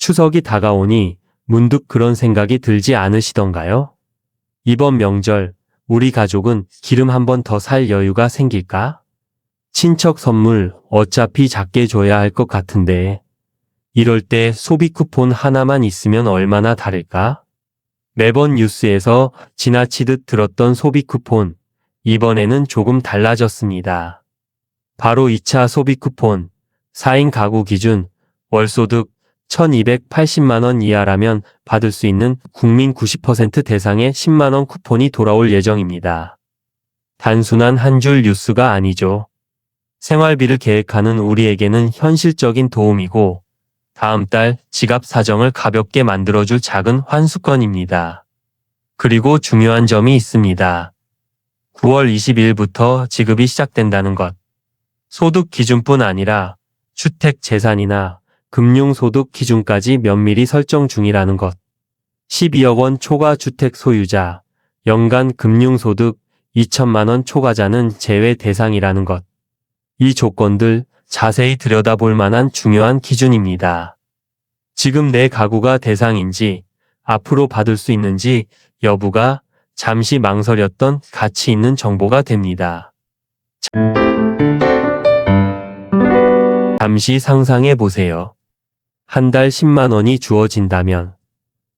추석이 다가오니 문득 그런 생각이 들지 않으시던가요? 이번 명절 우리 가족은 기름 한 번 더 살 여유가 생길까? 친척 선물 어차피 작게 줘야 할 것 같은데 이럴 때 소비 쿠폰 하나만 있으면 얼마나 다를까? 매번 뉴스에서 지나치듯 들었던 소비 쿠폰, 이번에는 조금 달라졌습니다. 바로 2차 소비 쿠폰, 4인 가구 기준 월소득 1280만 원 이하라면 받을 수 있는 국민 90% 대상의 10만 원 쿠폰이 돌아올 예정입니다. 단순한 한 줄 뉴스가 아니죠. 생활비를 계획하는 우리에게는 현실적인 도움이고 다음 달 지갑 사정을 가볍게 만들어줄 작은 환수권입니다. 그리고 중요한 점이 있습니다. 9월 20일부터 지급이 시작된다는 것. 소득 기준뿐 아니라 주택 재산이나 금융소득 기준까지 면밀히 설정 중이라는 것. 12억 원 초과 주택 소유자, 연간 금융소득 2천만 원 초과자는 제외 대상이라는 것. 이 조건들 자세히 들여다볼 만한 중요한 기준입니다. 지금 내 가구가 대상인지 앞으로 받을 수 있는지 여부가 잠시 망설였던 가치 있는 정보가 됩니다. 잠시 상상해 보세요. 한 달 10만 원이 주어진다면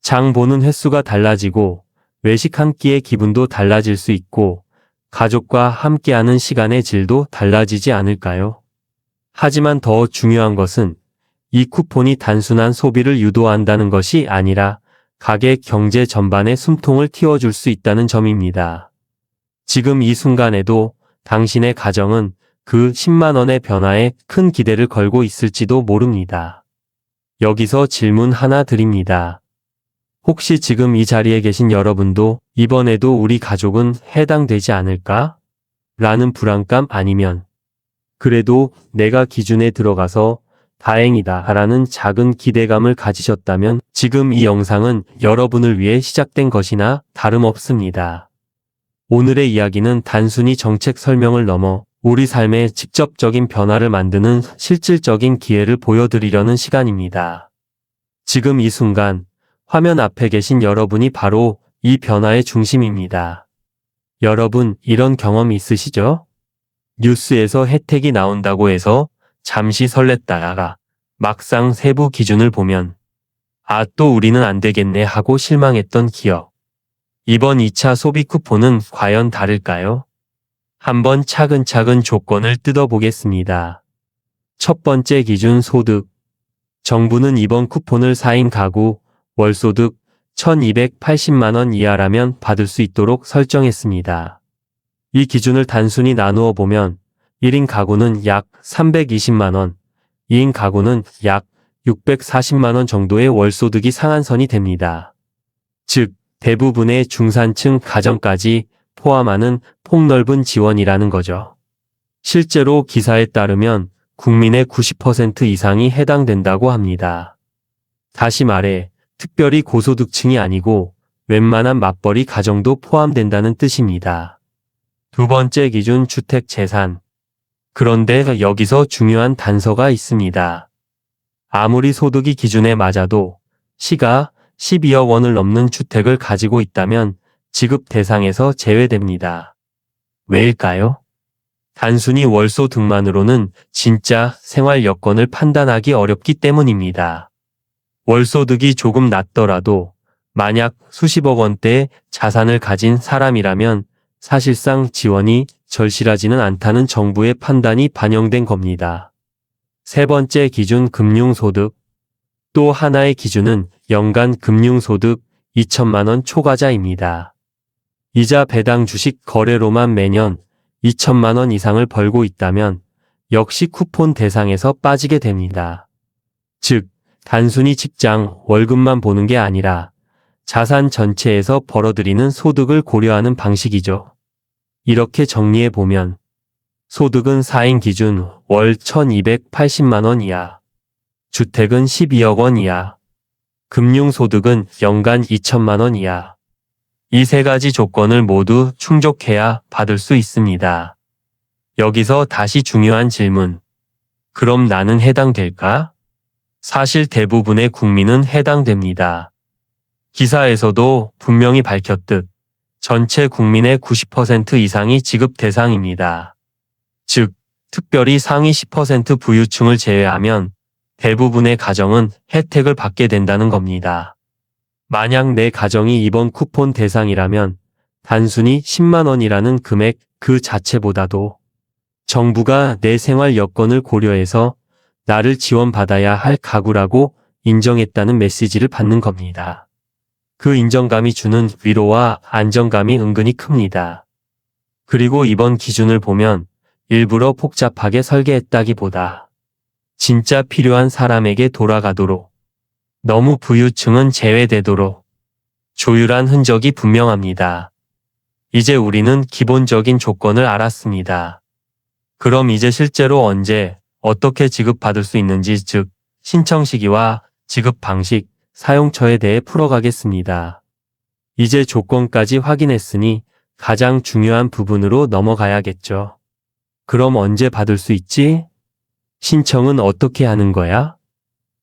장 보는 횟수가 달라지고 외식 한 끼의 기분도 달라질 수 있고 가족과 함께하는 시간의 질도 달라지지 않을까요? 하지만 더 중요한 것은 이 쿠폰이 단순한 소비를 유도한다는 것이 아니라 가계 경제 전반에 숨통을 틔워줄 수 있다는 점입니다. 지금 이 순간에도 당신의 가정은 그 10만 원의 변화에 큰 기대를 걸고 있을지도 모릅니다. 여기서 질문 하나 드립니다. 혹시 지금 이 자리에 계신 여러분도 이번에도 우리 가족은 해당되지 않을까? 라는 불안감 아니면 그래도 내가 기준에 들어가서 다행이다 라는 작은 기대감을 가지셨다면 지금 이 영상은 여러분을 위해 시작된 것이나 다름없습니다. 오늘의 이야기는 단순히 정책 설명을 넘어 우리 삶에 직접적인 변화를 만드는 실질적인 기회를 보여드리려는 시간입니다. 지금 이 순간 화면 앞에 계신 여러분이 바로 이 변화의 중심입니다. 여러분, 이런 경험 있으시죠? 뉴스에서 혜택이 나온다고 해서 잠시 설렜다가 막상 세부 기준을 보면 아, 또 우리는 안 되겠네 하고 실망했던 기억. 이번 2차 소비 쿠폰은 과연 다를까요? 한번 차근차근 조건을 뜯어보겠습니다. 첫 번째 기준 소득. 정부는 이번 쿠폰을 4인 가구 월소득 1280만 원 이하라면 받을 수 있도록 설정했습니다. 이 기준을 단순히 나누어 보면 1인 가구는 약 320만 원, 2인 가구는 약 640만 원 정도의 월소득이 상한선이 됩니다. 즉, 대부분의 중산층 가정까지 포함하는 폭넓은 지원이라는 거죠. 실제로 기사에 따르면 국민의 90% 이상이 해당된다고 합니다. 다시 말해, 특별히 고소득층이 아니고 웬만한 맞벌이 가정도 포함된다는 뜻입니다. 두 번째 기준 주택 재산. 그런데 여기서 중요한 단서가 있습니다. 아무리 소득이 기준에 맞아도 시가 12억 원을 넘는 주택을 가지고 있다면 지급 대상에서 제외됩니다. 왜일까요? 단순히 월소득만으로는 진짜 생활 여건을 판단하기 어렵기 때문입니다. 월소득이 조금 낮더라도 만약 수십억 원대의 자산을 가진 사람이라면 사실상 지원이 절실하지는 않다는 정부의 판단이 반영된 겁니다. 세 번째 기준 금융소득. 또 하나의 기준은 연간 금융소득 2천만 원 초과자입니다. 이자 배당 주식 거래로만 매년 2천만 원 이상을 벌고 있다면 역시 쿠폰 대상에서 빠지게 됩니다. 즉, 단순히 직장 월급만 보는 게 아니라 자산 전체에서 벌어들이는 소득을 고려하는 방식이죠. 이렇게 정리해보면 소득은 4인 기준 월 1280만 원 이하, 주택은 12억 원 이하, 금융소득은 연간 2천만 원 이하. 이 세 가지 조건을 모두 충족해야 받을 수 있습니다. 여기서 다시 중요한 질문. 그럼 나는 해당될까? 사실 대부분의 국민은 해당됩니다. 기사에서도 분명히 밝혔듯 전체 국민의 90% 이상이 지급 대상입니다. 즉, 특별히 상위 10% 부유층을 제외하면 대부분의 가정은 혜택을 받게 된다는 겁니다. 만약 내 가정이 이번 쿠폰 대상이라면 단순히 10만 원이라는 금액 그 자체보다도 정부가 내 생활 여건을 고려해서 나를 지원받아야 할 가구라고 인정했다는 메시지를 받는 겁니다. 그 인정감이 주는 위로와 안정감이 은근히 큽니다. 그리고 이번 기준을 보면 일부러 복잡하게 설계했다기보다 진짜 필요한 사람에게 돌아가도록, 너무 부유층은 제외되도록 조율한 흔적이 분명합니다. 이제 우리는 기본적인 조건을 알았습니다. 그럼 이제 실제로 언제, 어떻게 지급받을 수 있는지, 즉 신청 시기와 지급 방식, 사용처에 대해 풀어가겠습니다. 이제 조건까지 확인했으니 가장 중요한 부분으로 넘어가야겠죠. 그럼 언제 받을 수 있지? 신청은 어떻게 하는 거야?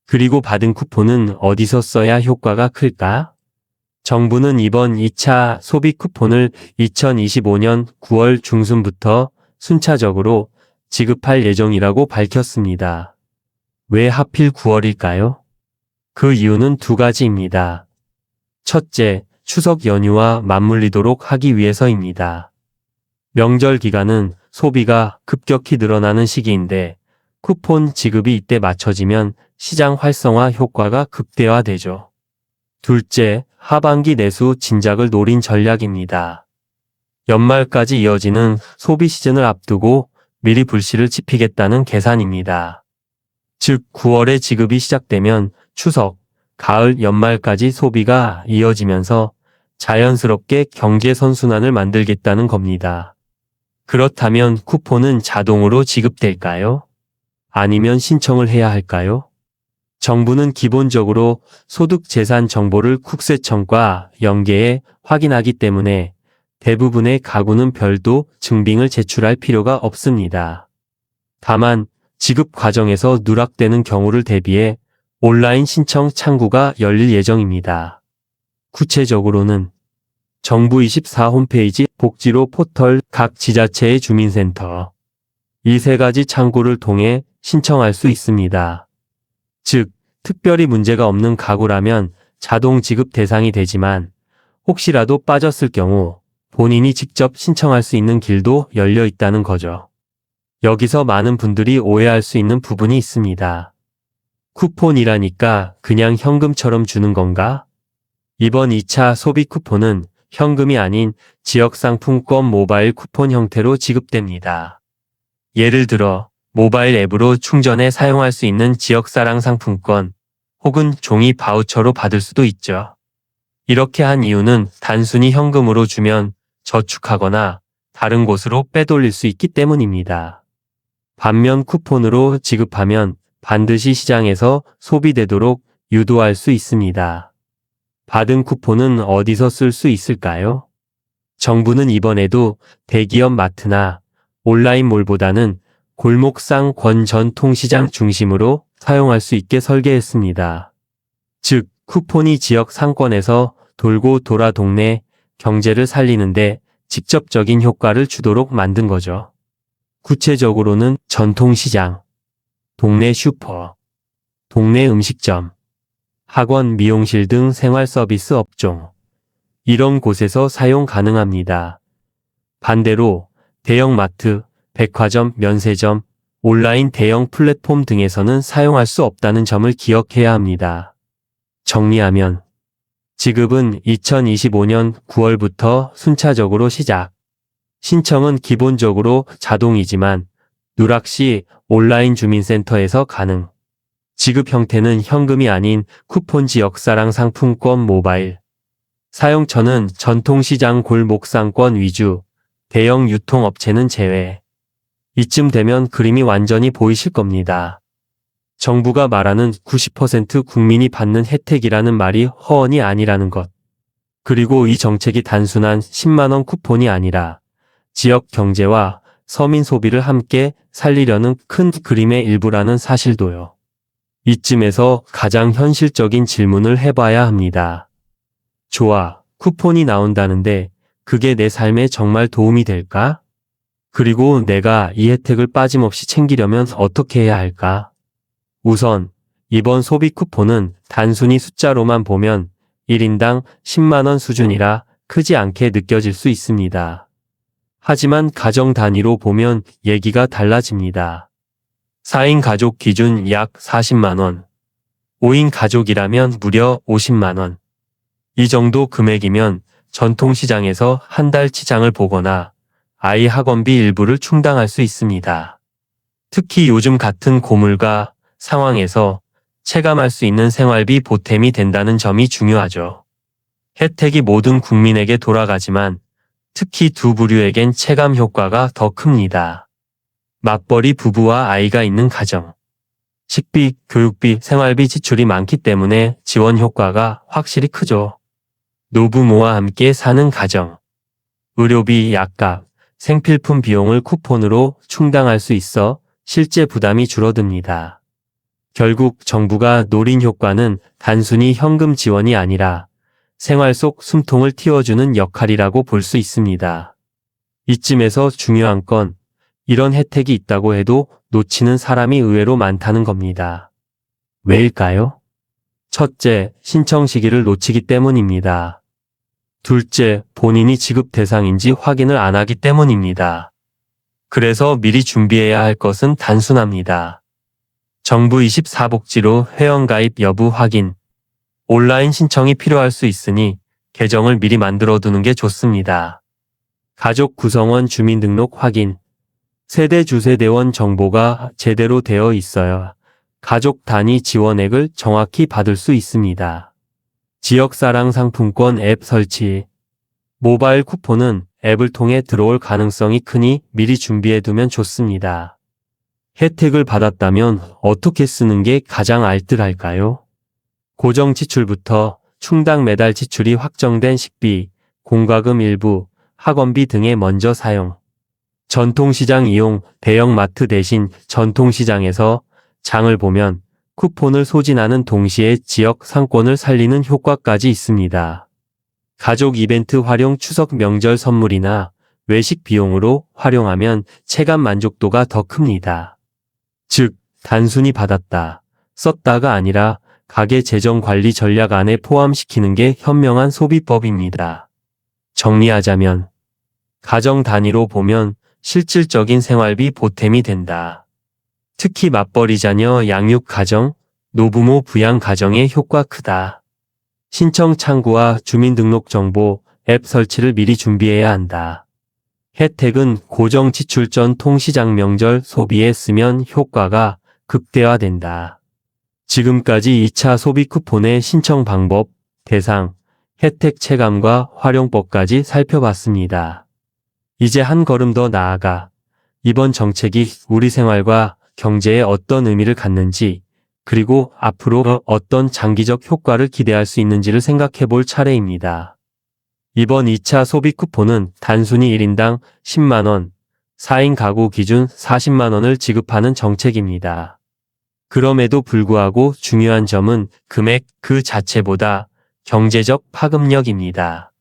그리고 받은 쿠폰은 어디서 써야 효과가 클까? 정부는 이번 2차 소비 쿠폰을 2025년 9월 중순부터 순차적으로 지급할 예정이라고 밝혔습니다. 왜 하필 9월일까요? 그 이유는 두 가지입니다. 첫째, 추석 연휴와 맞물리도록 하기 위해서입니다. 명절 기간은 소비가 급격히 늘어나는 시기인데 쿠폰 지급이 이때 맞춰지면 시장 활성화 효과가 극대화되죠. 둘째, 하반기 내수 진작을 노린 전략입니다. 연말까지 이어지는 소비 시즌을 앞두고 미리 불씨를 지피겠다는 계산입니다. 즉 9월에 지급이 시작되면 추석, 가을, 연말까지 소비가 이어지면서 자연스럽게 경제 선순환을 만들겠다는 겁니다. 그렇다면 쿠폰은 자동으로 지급될까요? 아니면 신청을 해야 할까요? 정부는 기본적으로 소득재산 정보를 국세청과 연계해 확인하기 때문에 대부분의 가구는 별도 증빙을 제출할 필요가 없습니다. 다만 지급 과정에서 누락되는 경우를 대비해 온라인 신청 창구가 열릴 예정입니다. 구체적으로는 정부24 홈페이지 복지로 포털 각 지자체의 주민센터 이 세 가지 창구를 통해 신청할 수 있습니다. 즉, 특별히 문제가 없는 가구라면 자동 지급 대상이 되지만 혹시라도 빠졌을 경우 본인이 직접 신청할 수 있는 길도 열려 있다는 거죠. 여기서 많은 분들이 오해할 수 있는 부분이 있습니다. 쿠폰이라니까 그냥 현금처럼 주는 건가? 이번 2차 소비 쿠폰은 현금이 아닌 지역상품권 모바일 쿠폰 형태로 지급됩니다. 예를 들어 모바일 앱으로 충전해 사용할 수 있는 지역사랑 상품권 혹은 종이 바우처로 받을 수도 있죠. 이렇게 한 이유는 단순히 현금으로 주면 저축하거나 다른 곳으로 빼돌릴 수 있기 때문입니다. 반면 쿠폰으로 지급하면 반드시 시장에서 소비되도록 유도할 수 있습니다. 받은 쿠폰은 어디서 쓸 수 있을까요? 정부는 이번에도 대기업 마트나 온라인몰보다는 골목상권 전통시장 중심으로 사용할 수 있게 설계했습니다. 즉, 쿠폰이 지역 상권에서 돌고 돌아 동네 경제를 살리는데 직접적인 효과를 주도록 만든 거죠. 구체적으로는 전통시장, 동네 슈퍼, 동네 음식점, 학원, 미용실 등 생활 서비스 업종, 이런 곳에서 사용 가능합니다. 반대로 대형마트, 백화점, 면세점, 온라인 대형 플랫폼 등에서는 사용할 수 없다는 점을 기억해야 합니다. 정리하면 지급은 2025년 9월부터 순차적으로 시작. 신청은 기본적으로 자동이지만 누락 시 온라인 주민센터에서 가능. 지급 형태는 현금이 아닌 쿠폰 지역사랑 상품권 모바일. 사용처는 전통시장 골목상권 위주, 대형 유통업체는 제외. 이쯤 되면 그림이 완전히 보이실 겁니다. 정부가 말하는 90% 국민이 받는 혜택이라는 말이 허언이 아니라는 것. 그리고 이 정책이 단순한 10만원 쿠폰이 아니라 지역 경제와 서민 소비를 함께 살리려는 큰 그림의 일부라는 사실도요. 이쯤에서 가장 현실적인 질문을 해봐야 합니다. 좋아, 쿠폰이 나온다는데 그게 내 삶에 정말 도움이 될까? 그리고 내가 이 혜택을 빠짐없이 챙기려면 어떻게 해야 할까? 우선 이번 소비 쿠폰은 단순히 숫자로만 보면 1인당 10만 원 수준이라 크지 않게 느껴질 수 있습니다. 하지만 가정 단위로 보면 얘기가 달라집니다. 4인 가족 기준 약 40만 원, 5인 가족이라면 무려 50만 원. 이 정도 금액이면 전통시장에서 한 달 치장을 보거나 아이 학원비 일부를 충당할 수 있습니다. 특히 요즘 같은 고물가 상황에서 체감할 수 있는 생활비 보탬이 된다는 점이 중요하죠. 혜택이 모든 국민에게 돌아가지만 특히 두 부류에겐 체감 효과가 더 큽니다. 맞벌이 부부와 아이가 있는 가정. 식비, 교육비, 생활비 지출이 많기 때문에 지원 효과가 확실히 크죠. 노부모와 함께 사는 가정. 의료비, 약값, 생필품 비용을 쿠폰으로 충당할 수 있어 실제 부담이 줄어듭니다. 결국 정부가 노린 효과는 단순히 현금 지원이 아니라 생활 속 숨통을 틔워주는 역할이라고 볼 수 있습니다. 이쯤에서 중요한 건 이런 혜택이 있다고 해도 놓치는 사람이 의외로 많다는 겁니다. 왜일까요? 첫째, 신청 시기를 놓치기 때문입니다. 둘째, 본인이 지급 대상인지 확인을 안 하기 때문입니다. 그래서 미리 준비해야 할 것은 단순합니다. 정부 24복지로 회원가입 여부 확인. 온라인 신청이 필요할 수 있으니 계정을 미리 만들어 두는 게 좋습니다. 가족 구성원 주민등록 확인. 세대 주세대원 정보가 제대로 되어 있어야 가족 단위 지원액을 정확히 받을 수 있습니다. 지역사랑 상품권 앱 설치. 모바일 쿠폰은 앱을 통해 들어올 가능성이 크니 미리 준비해두면 좋습니다. 혜택을 받았다면 어떻게 쓰는 게 가장 알뜰할까요? 고정 지출부터 충당 매달 지출이 확정된 식비, 공과금 일부, 학원비 등에 먼저 사용. 전통시장 이용, 대형마트 대신 전통시장에서 장을 보면 쿠폰을 소진하는 동시에 지역 상권을 살리는 효과까지 있습니다. 가족 이벤트 활용 추석 명절 선물이나 외식 비용으로 활용하면 체감 만족도가 더 큽니다. 즉, 단순히 받았다, 썼다가 아니라 가게 재정 관리 전략 안에 포함시키는 게 현명한 소비법입니다. 정리하자면, 가정 단위로 보면 실질적인 생활비 보탬이 된다. 특히 맞벌이 자녀 양육 가정, 노부모 부양 가정의 효과 크다. 신청 창구와 주민등록 정보, 앱 설치를 미리 준비해야 한다. 혜택은 고정 지출 전 통시장 명절 소비에 쓰면 효과가 극대화된다. 지금까지 2차 소비 쿠폰의 신청 방법, 대상, 혜택 체감과 활용법까지 살펴봤습니다. 이제 한 걸음 더 나아가 이번 정책이 우리 생활과 경제에 어떤 의미를 갖는지, 그리고 앞으로 어떤 장기적 효과를 기대할 수 있는지를 생각해 볼 차례입니다. 이번 2차 소비 쿠폰은 단순히 1인당 10만 원, 4인 가구 기준 40만 원을 지급하는 정책입니다. 그럼에도 불구하고 중요한 점은 금액 그 자체보다 경제적 파급력입니다.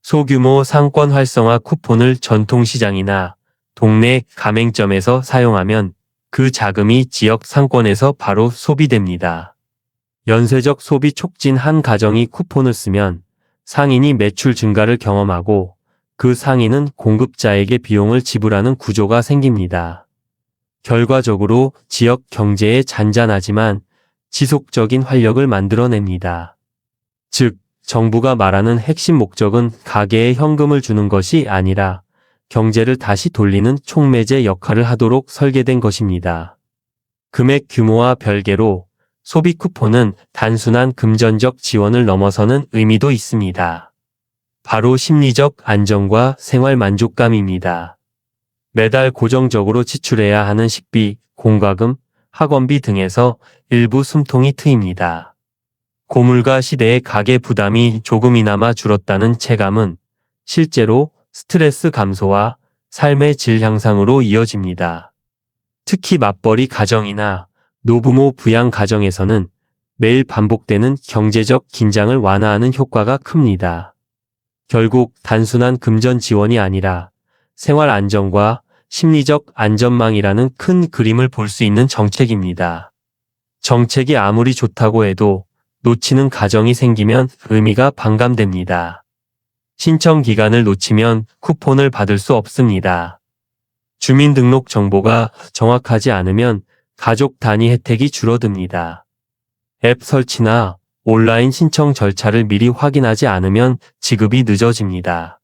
소규모 상권 활성화 쿠폰을 전통시장이나 동네 가맹점에서 사용하면 그 자금이 지역 상권에서 바로 소비됩니다. 연쇄적 소비 촉진 한 가정이 쿠폰을 쓰면 상인이 매출 증가를 경험하고 그 상인은 공급자에게 비용을 지불하는 구조가 생깁니다. 결과적으로 지역 경제에 잔잔하지만 지속적인 활력을 만들어냅니다. 즉, 정부가 말하는 핵심 목적은 가게에 현금을 주는 것이 아니라 경제를 다시 돌리는 촉매제 역할을 하도록 설계된 것입니다. 금액 규모와 별개로 소비 쿠폰은 단순한 금전적 지원을 넘어서는 의미도 있습니다. 바로 심리적 안정과 생활 만족감입니다. 매달 고정적으로 지출해야 하는 식비, 공과금, 학원비 등에서 일부 숨통이 트입니다. 고물가 시대의 가계 부담이 조금이나마 줄었다는 체감은 실제로 스트레스 감소와 삶의 질 향상으로 이어집니다. 특히 맞벌이 가정이나 노부모 부양 가정에서는 매일 반복되는 경제적 긴장을 완화하는 효과가 큽니다. 결국 단순한 금전 지원이 아니라 생활 안정과 심리적 안전망이라는 큰 그림을 볼 수 있는 정책입니다. 정책이 아무리 좋다고 해도 놓치는 가정이 생기면 의미가 반감됩니다. 신청 기간을 놓치면 쿠폰을 받을 수 없습니다. 주민등록 정보가 정확하지 않으면 가족 단위 혜택이 줄어듭니다. 앱 설치나 온라인 신청 절차를 미리 확인하지 않으면 지급이 늦어집니다.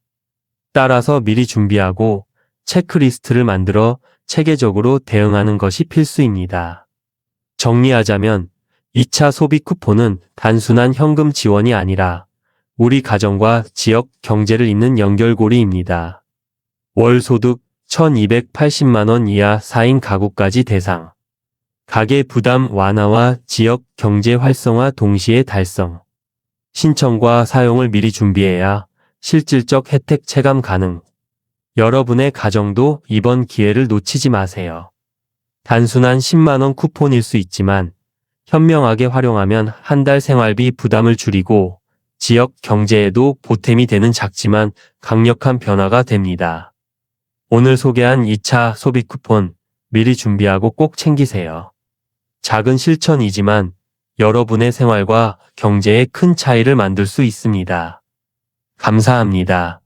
따라서 미리 준비하고 체크리스트를 만들어 체계적으로 대응하는 것이 필수입니다. 정리하자면 2차 소비 쿠폰은 단순한 현금 지원이 아니라 우리 가정과 지역 경제를 잇는 연결고리입니다. 월 소득 1280만 원 이하 4인 가구까지 대상. 가계 부담 완화와 지역 경제 활성화 동시에 달성. 신청과 사용을 미리 준비해야 실질적 혜택 체감 가능. 여러분의 가정도 이번 기회를 놓치지 마세요. 단순한 10만 원 쿠폰일 수 있지만 현명하게 활용하면 한 달 생활비 부담을 줄이고 지역 경제에도 보탬이 되는 작지만 강력한 변화가 됩니다. 오늘 소개한 2차 소비 쿠폰 미리 준비하고 꼭 챙기세요. 작은 실천이지만 여러분의 생활과 경제에 큰 차이를 만들 수 있습니다. 감사합니다.